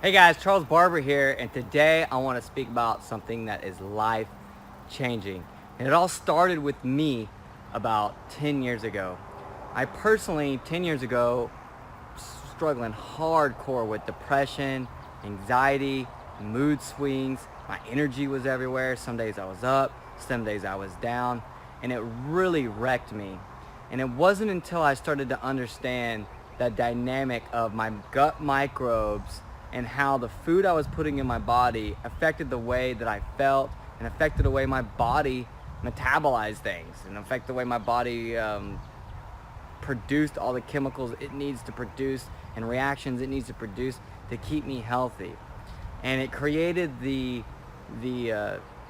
Hey guys, Charles Barber here, and today I want to speak about something that is life changing. And it all started with me about 10 years ago. I personally, 10 years ago, struggling hardcore with depression, anxiety, mood swings. My energy was everywhere. Some days I was up, some days I was down, and it really wrecked me. And it wasn't until I started to understand the dynamic of my gut microbes and how the food I was putting in my body affected the way that I felt and affected the way my body metabolized things and affected the way my body produced all the chemicals it needs to produce and reactions it needs to produce to keep me healthy. And it created the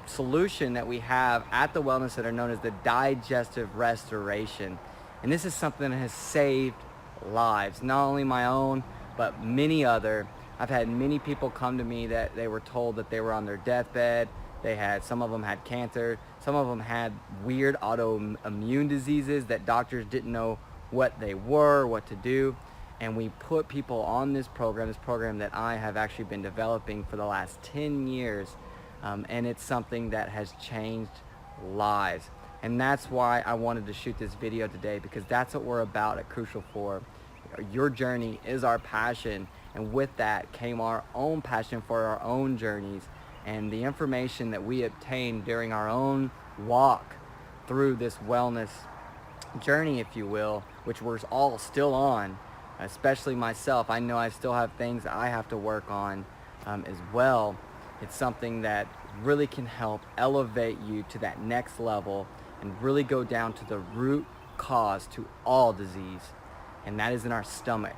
solution that we have at the Wellness Center known as the digestive restoration. And this is something that has saved lives, not only my own, but many other. I've had many people come to me that they were told that they were on their deathbed. Some of them had cancer, some of them had weird autoimmune diseases that doctors didn't know what they were, what to do. And we put people on this program that I have actually been developing for the last 10 years. And it's something that has changed lives. And that's why I wanted to shoot this video today, because that's what we're about at Crucial 4. Your journey is our passion, and with that came our own passion for our own journeys and the information that we obtained during our own walk through this wellness journey, if you will, which we're all still on, especially myself. I know I still have things I have to work on as well. It's something that really can help elevate you to that next level and really go down to the root cause to all disease, and that is in our stomach.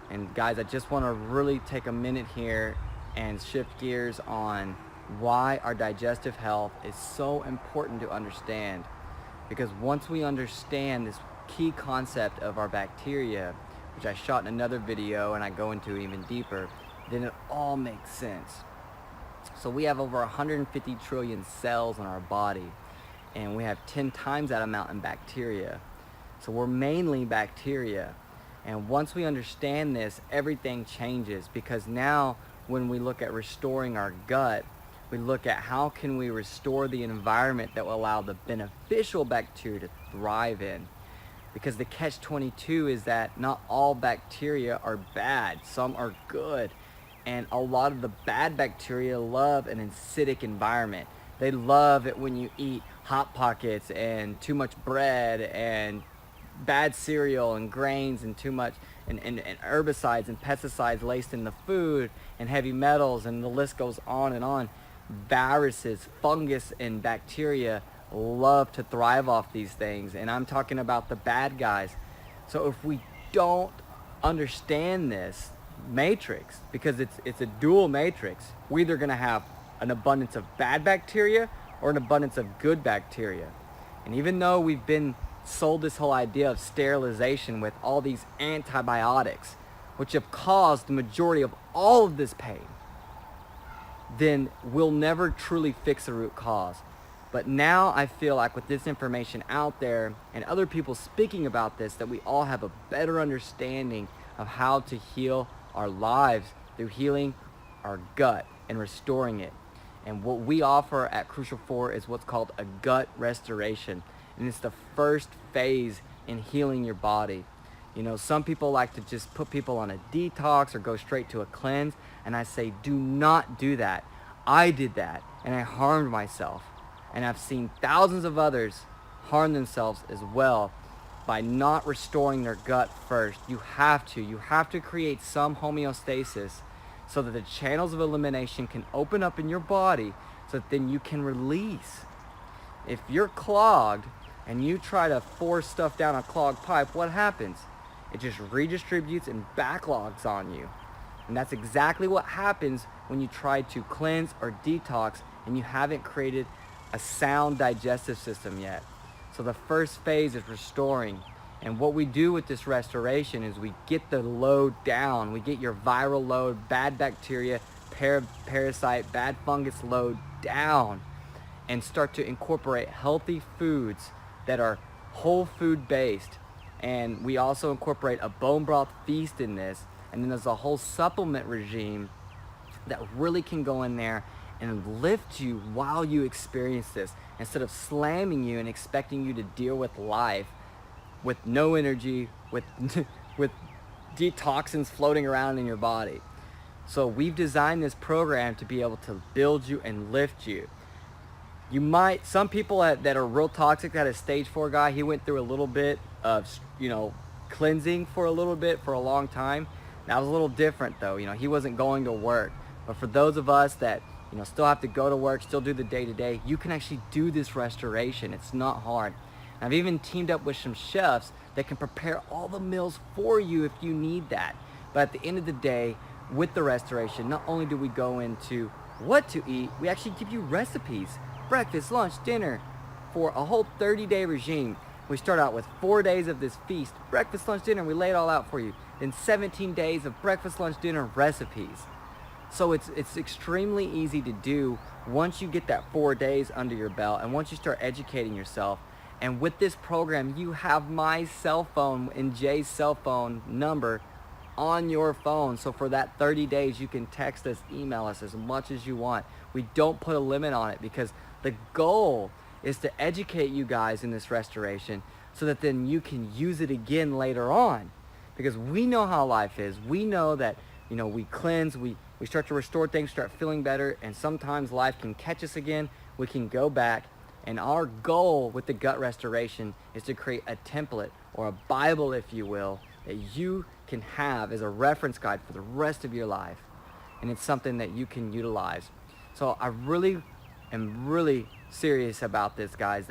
And guys, I just want to really take a minute here and shift gears on why our digestive health is so important to understand. Because once we understand this key concept of our bacteria, which I shot in another video and I go into even deeper, then it all makes sense. So we have over 150 trillion cells in our body, and we have 10 times that amount in bacteria. So we're mainly bacteria. And once we understand this, everything changes, because now when we look at restoring our gut, we look at how can we restore the environment that will allow the beneficial bacteria to thrive in. Because the catch-22 is that not all bacteria are bad, some are good. And a lot of the bad bacteria love an acidic environment. They love it when you eat Hot Pockets and too much bread and bad cereal and grains and too much and herbicides and pesticides laced in the food and heavy metals, and the list goes on and on. Viruses, fungus, and bacteria love to thrive off these things, and I'm talking about the bad guys. So if we don't understand this matrix, because it's a dual matrix, we're either going to have an abundance of bad bacteria or an abundance of good bacteria. And even though we've been sold this whole idea of sterilization with all these antibiotics, which have caused the majority of all of this pain, then we'll never truly fix the root cause. But now I feel like with this information out there and other people speaking about this, that we all have a better understanding of how to heal our lives through healing our gut and restoring it. And what we offer at Crucial 4 is what's called a gut restoration. And it's the first phase in healing your body. You know, some people like to just put people on a detox or go straight to a cleanse. And I say, do not do that. I did that and I harmed myself. And I've seen thousands of others harm themselves as well by not restoring their gut first. You have to create some homeostasis so that the channels of elimination can open up in your body, so that then you can release. If you're clogged and you try to force stuff down a clogged pipe, what happens? It just redistributes and backlogs on you. And that's exactly what happens when you try to cleanse or detox and you haven't created a sound digestive system yet. So the first phase is restoring. And what we do with this restoration is we get the load down. We get your viral load, bad bacteria, parasite, bad fungus load down, and start to incorporate healthy foods that are whole food based. And we also incorporate a bone broth feast in this. And then there's a whole supplement regime that really can go in there and lift you while you experience this, instead of slamming you and expecting you to deal with life with no energy, with with detoxins floating around in your body. So we've designed this program to be able to build you and lift you. Some people that are real toxic, that a stage 4 guy, he went through a little bit of, cleansing for a little bit, for a long time. That was a little different though. He wasn't going to work. But for those of us that, still have to go to work, still do the day-to-day, you can actually do this restoration. It's not hard. And I've even teamed up with some chefs that can prepare all the meals for you if you need that. But at the end of the day, with the restoration, not only do we go into what to eat, we actually give you recipes, breakfast, lunch, dinner, for a whole 30-day regime. We start out with 4 days of this feast, breakfast, lunch, dinner, we lay it all out for you. Then 17 days of breakfast, lunch, dinner recipes. So it's extremely easy to do once you get that 4 days under your belt and once you start educating yourself. And with this program, you have my cell phone and Jay's cell phone number on your phone. So for that 30 days, you can text us, email us as much as you want. We don't put a limit on it, because the goal is to educate you guys in this restoration so that then you can use it again later on. Because we know how life is. We know that, we cleanse, we start to restore things, start feeling better, and sometimes life can catch us again. We can go back. And our goal with the gut restoration is to create a template, or a Bible, if you will, that you can have as a reference guide for the rest of your life. And it's something that you can utilize. So I really am really serious about this, guys,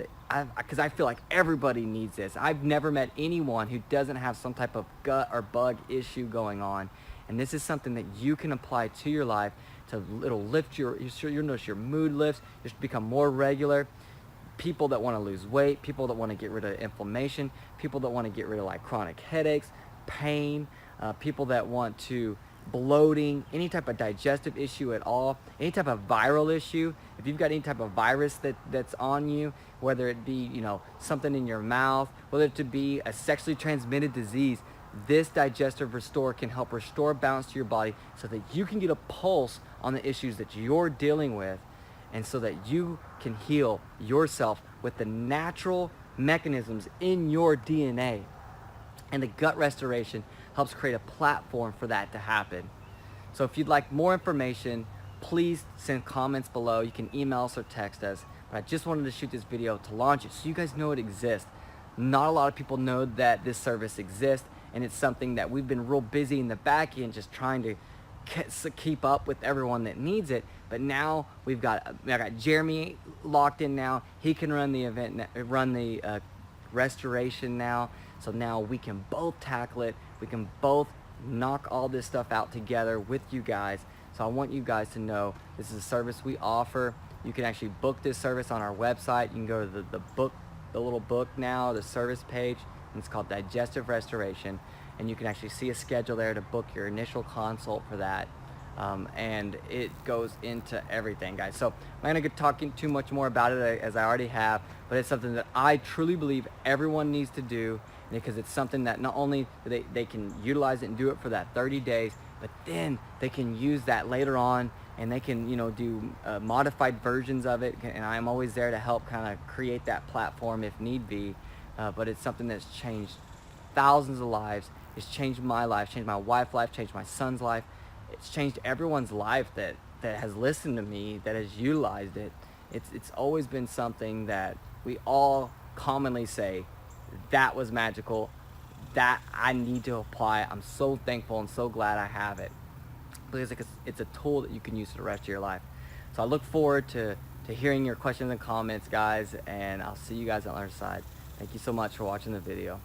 because I feel like everybody needs this. I've never met anyone who doesn't have some type of gut or bug issue going on. And this is something that you can apply to your life. It'll lift you'll notice your mood lifts, you should become more regular. People that want to lose weight, people that want to get rid of inflammation, people that want to get rid of like chronic headaches, pain, people that want to bloating, any type of digestive issue at all, any type of viral issue. If you've got any type of virus that's on you, whether it be, something in your mouth, whether it to be a sexually transmitted disease, this Digestive Restore can help restore balance to your body so that you can get a pulse on the issues that you're dealing with, and so that you can heal yourself with the natural mechanisms in your DNA. And the gut restoration helps create a platform for that to happen. So if you'd like more information, please send comments below. You can email us or text us. But I just wanted to shoot this video to launch it so you guys know it exists. Not a lot of people know that this service exists, and it's something that we've been real busy in the back end just trying to keep up with everyone that needs it. But now I got Jeremy locked in now. He can run the event, run the restoration now. So now we can both tackle it. We can both knock all this stuff out together with you guys. So I want you guys to know this is a service we offer. You can actually book this service on our website. You can go to the little book now, the service page, and it's called Digestive Restoration. And you can actually see a schedule there to book your initial consult for that. And it goes into everything, guys. So I'm not gonna get talking too much more about it, as I already have, but it's something that I truly believe everyone needs to do, because it's something that not only they can utilize it and do it for that 30 days, but then they can use that later on, and they can do modified versions of it. And I'm always there to help kind of create that platform if need be. But it's something that's changed thousands of lives. It's changed my life, changed my wife's life, changed my son's life. It's changed everyone's life that has listened to me, that has utilized it. It's always been something that we all commonly say, that was magical, that I need to apply. I'm so thankful and so glad I have it, because it's a tool that you can use for the rest of your life. So I look forward to hearing your questions and comments, guys, and I'll see you guys on the other side. Thank you so much for watching the video.